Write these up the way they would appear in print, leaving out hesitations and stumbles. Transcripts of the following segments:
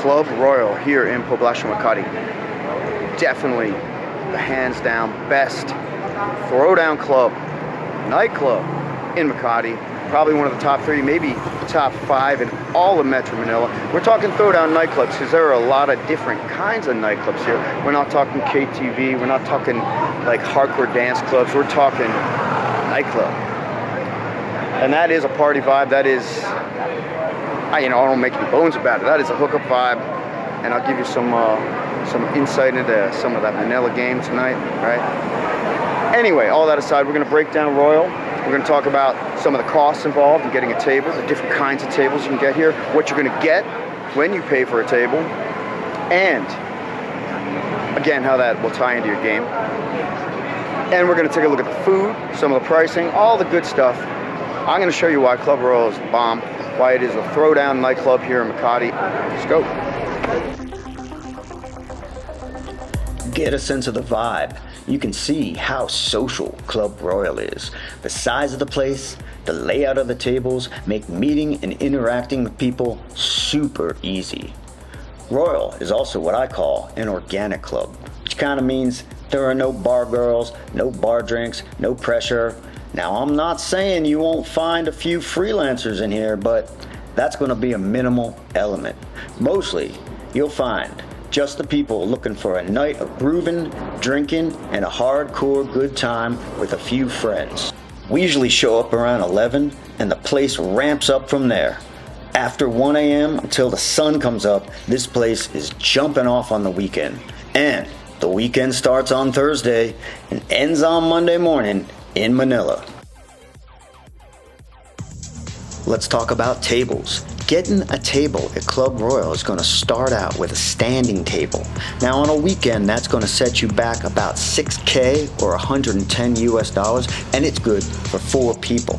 Club Royal here in Poblacion, Makati. Definitely the hands down best throwdown club, nightclub in Makati. Probably one of the top 3, maybe top 5 in all of Metro Manila. We're talking throwdown nightclubs because there are a lot of different kinds of nightclubs here. We're not talking KTV, we're not talking like hardcore dance clubs, we're talking nightclub. And that is a party vibe. That is, I don't make any bones about it. That is a hookup vibe, and I'll give you some insight into some of that Manila game tonight, right? Anyway, all that aside, we're going to break down Royal. We're going to talk about some of the costs involved in getting a table, the different kinds of tables you can get here, what you're going to get when you pay for a table, and again, how that will tie into your game. And we're going to take a look at the food, some of the pricing, all the good stuff. I'm going to show you why Club Royal is the bomb, why it is a throwdown nightclub here in Makati. Let's go. Get a sense of the vibe. You can see how social Club Royal is. The size of the place, the layout of the tables make meeting and interacting with people super easy. Royal is also what I call an organic club, which kind of means there are no bar girls, no bar drinks, no pressure. Now, I'm not saying you won't find a few freelancers in here, but that's going to be a minimal element. Mostly, you'll find just the people looking for a night of grooving, drinking, and a hardcore good time with a few friends. We usually show up around 11, and the place ramps up from there. After 1 a.m. until the sun comes up, this place is jumping off on the weekend. And the weekend starts on Thursday and ends on Monday morning in Manila. Let's talk about tables. Getting a table at Club Royal is going to start out with a standing table. Now on a weekend, that's going to set you back about $6K or $110 and it's good for 4 people.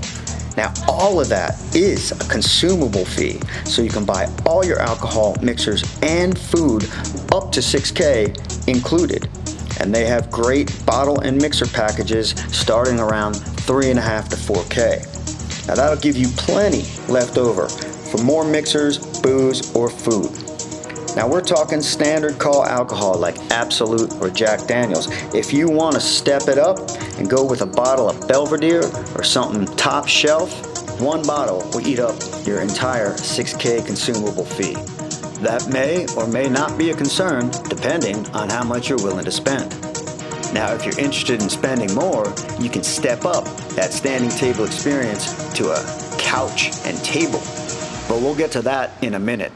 Now all of that is a consumable fee, so you can buy all your alcohol, mixers, and food up to $6K included. And they have great bottle and mixer packages starting around $3.5 to $4K. Now that'll give you plenty left over for more mixers, booze, or food. Now we're talking standard call alcohol like Absolute or Jack Daniels. If you want to step it up and go with a bottle of Belvedere or something top shelf, 1 bottle will eat up your entire $6K consumable fee. That may or may not be a concern depending on how much you're willing to spend. Now if you're interested in spending more, you can step up that standing table experience to a couch and table. But we'll get to that in a minute.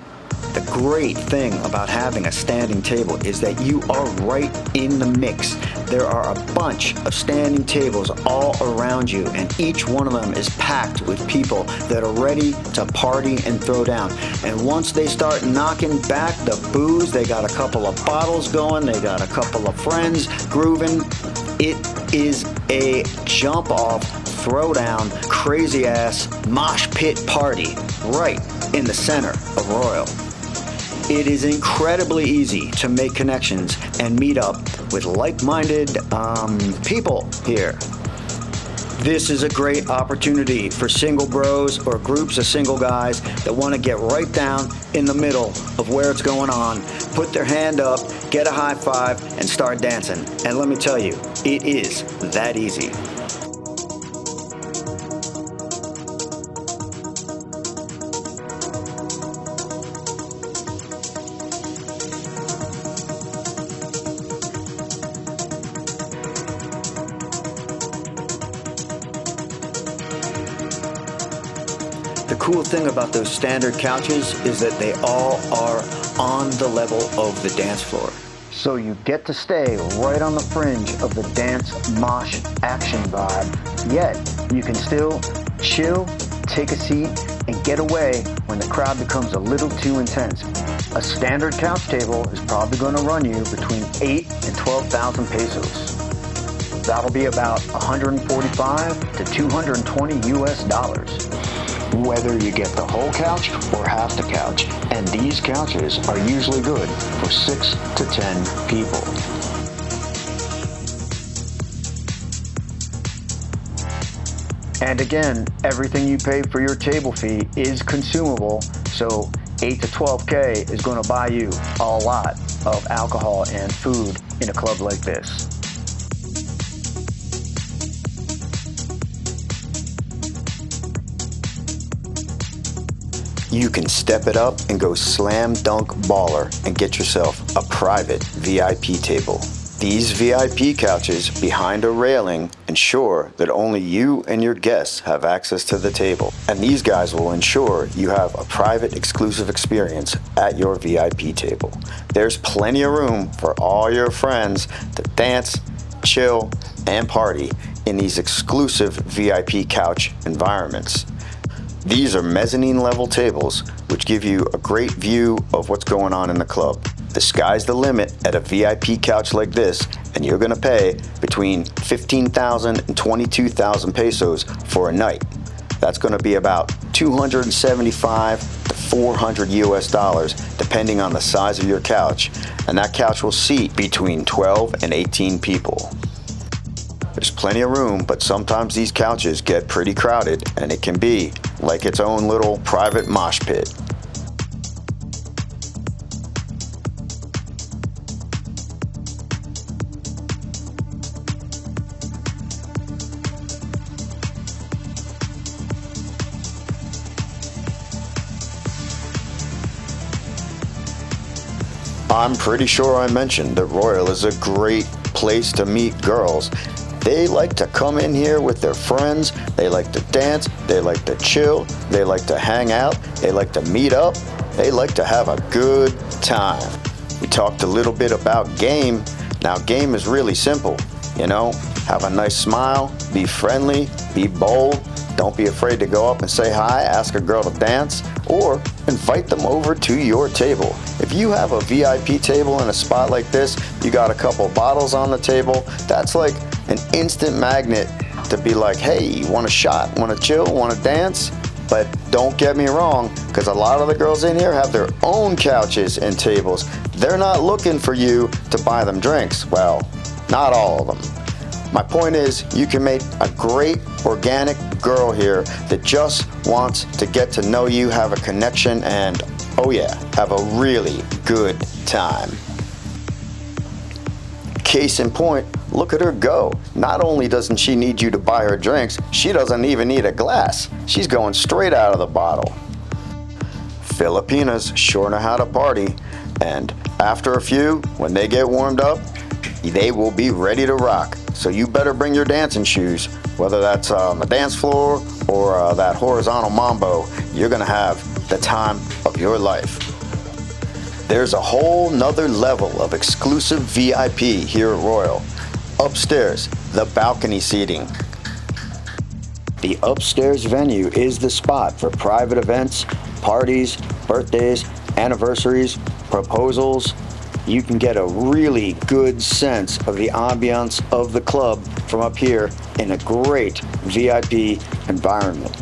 The great thing about having a standing table is that you are right in the mix. There are a bunch of standing tables all around you, and each one of them is packed with people that are ready to party and throw down. And once they start knocking back the booze, they got a couple of bottles going, they got a couple of friends grooving. It is a jump off, throw down, crazy ass mosh pit party right in the center of Royal. It is incredibly easy to make connections and meet up with like-minded people here. This is a great opportunity for single bros or groups of single guys that want to get right down in the middle of where it's going on, put their hand up, get a high five, and start dancing. And let me tell you, it is that easy. The cool thing about those standard couches is that they all are on the level of the dance floor. So you get to stay right on the fringe of the dance mosh action vibe, yet you can still chill, take a seat, and get away when the crowd becomes a little too intense. A standard couch table is probably going to run you between 8 and 12,000 pesos. That'll be about 145 to 220 US dollars. Whether you get the whole couch or half the couch, and these couches are usually good for 6 to 10 people. And again, everything you pay for your table fee is consumable, so 8 to 12K is going to buy you a lot of alcohol and food in a club like this. You can step it up and go slam dunk baller and get yourself a private VIP table. These VIP couches behind a railing ensure that only you and your guests have access to the table. And these guys will ensure you have a private exclusive experience at your VIP table. There's plenty of room for all your friends to dance, chill, and party in these exclusive VIP couch environments. These are mezzanine level tables which give you a great view of what's going on in the club. The sky's the limit at a VIP couch like this, and you're gonna pay between 15,000 and 22,000 pesos for a night. That's gonna be about 275 to 400 US dollars, depending on the size of your couch, and that couch will seat between 12 and 18 people. There's plenty of room, but sometimes these couches get pretty crowded, and it can be like its own little private mosh pit. I'm pretty sure I mentioned that Royal is a great place to meet girls. They like to come in here with their friends, they like to dance, they like to chill, they like to hang out, they like to meet up, they like to have a good time. We talked a little bit about game. Now game is really simple, you know, have a nice smile, be friendly, be bold, don't be afraid to go up and say hi, ask a girl to dance, or invite them over to your table. If you have a VIP table in a spot like this, you got a couple bottles on the table, that's like an instant magnet to be like, hey, you want a shot, want to chill, want to dance? But don't get me wrong, because a lot of the girls in here have their own couches and tables. They're not looking for you to buy them drinks. Well, not all of them. My point is, you can make a great organic girl here that just wants to get to know you, have a connection, and oh yeah, have a really good time. Case in point, look at her go. Not only doesn't she need you to buy her drinks, she doesn't even need a glass. She's going straight out of the bottle. Filipinas sure know how to party, and after a few, when they get warmed up, they will be ready to rock. So you better bring your dancing shoes, whether that's on the dance floor or that horizontal mambo. You're gonna have the time of your life. There's a whole nother level of exclusive VIP here at Royal. Upstairs, the balcony seating. The upstairs venue is the spot for private events, parties, birthdays, anniversaries, proposals. You can get a really good sense of the ambiance of the club from up here in a great VIP environment.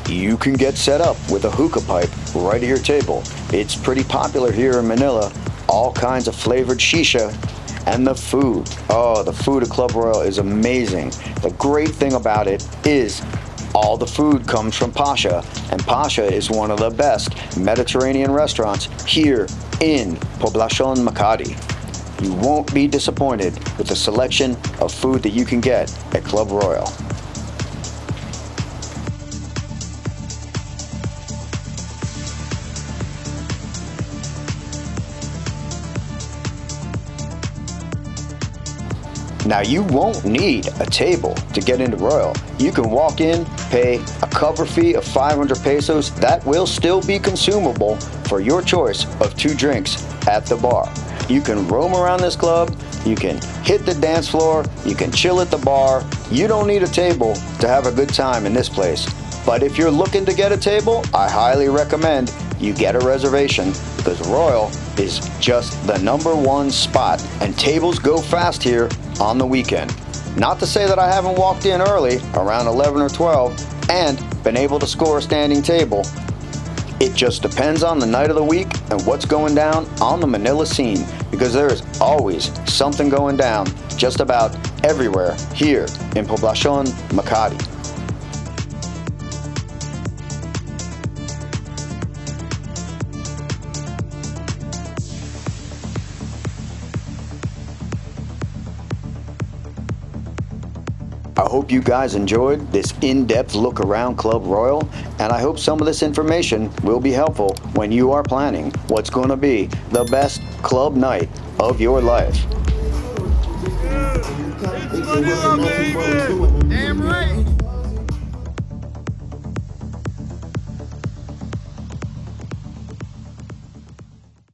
You can get set up with a hookah pipe right at your table. It's pretty popular here in Manila. All kinds of flavored shisha. And the food. Oh, the food at Club Royal is amazing. The great thing about it is all the food comes from Pasha, and Pasha is one of the best Mediterranean restaurants here in Poblacion, Makati. You won't be disappointed with the selection of food that you can get at Club Royal. Now you won't need a table to get into Royal. You can walk in, pay a cover fee of 500 pesos. That will still be consumable for your choice of 2 drinks at the bar. You can roam around this club, you can hit the dance floor, you can chill at the bar. You don't need a table to have a good time in this place. But if you're looking to get a table, I highly recommend you get a reservation, because Royal is just the #1 spot, and tables go fast here on the weekend. Not to say that I haven't walked in early, around 11 or 12, and been able to score a standing table. It just depends on the night of the week and what's going down on the Manila scene, because there is always something going down just about everywhere here in Poblacion, Makati. I hope you guys enjoyed this in-depth look around Club Royal, and I hope some of this information will be helpful when you are planning what's going to be the best club night of your life. It's funny,